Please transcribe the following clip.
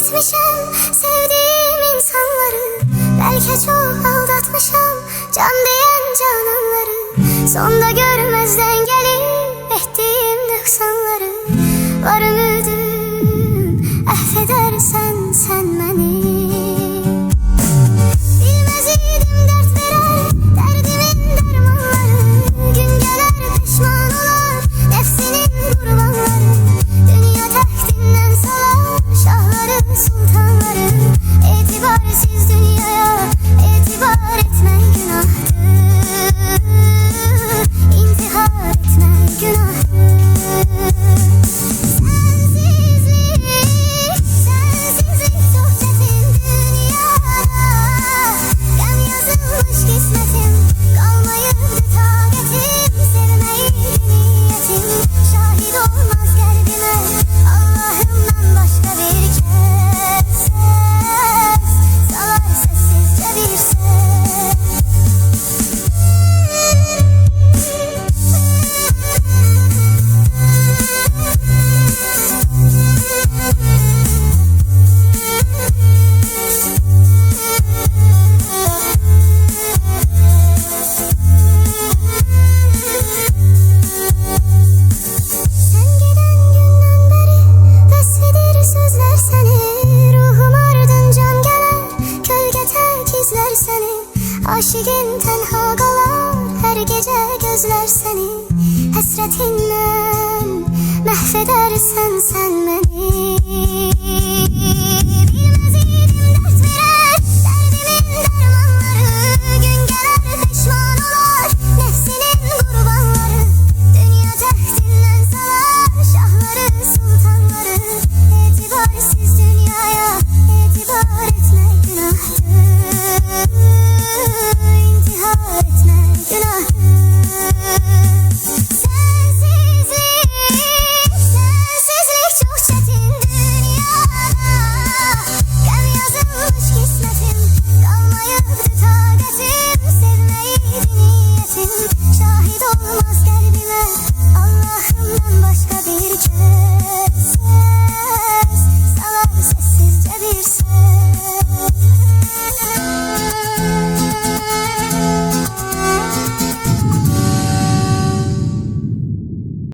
etmişem sevdiğim insanları. Belki çok aldatmışam can diyen cananları. Sonda görmezden gelip ettiğim nöksanları. Var ümidim affedersen sen beni. Bilmez idim dert verer derdimin dermanları. Gün gelir pişman olur nefsinin kurbanları. Dünya tehdinden salar şahları sultanları. İtibarsiz dünyaya itibar etmen günahtır. İntihar etmen günahtır. Sensizlik çok çetin dünyada. Gam yazılmış kismetim, kalmayıp takatim. Sevmeyi niyetim, şahit olmaz kalbime Allah'ımdan başka bir kez ses. Salar sessizce bir ses. Sen giden günden beri besledir sözler seni. Ruhum ardıncan gelir gölge tek izler seni. Aşıkın tenha kalar her gece gözler seni. Hasretinle mahvedersen sen beni.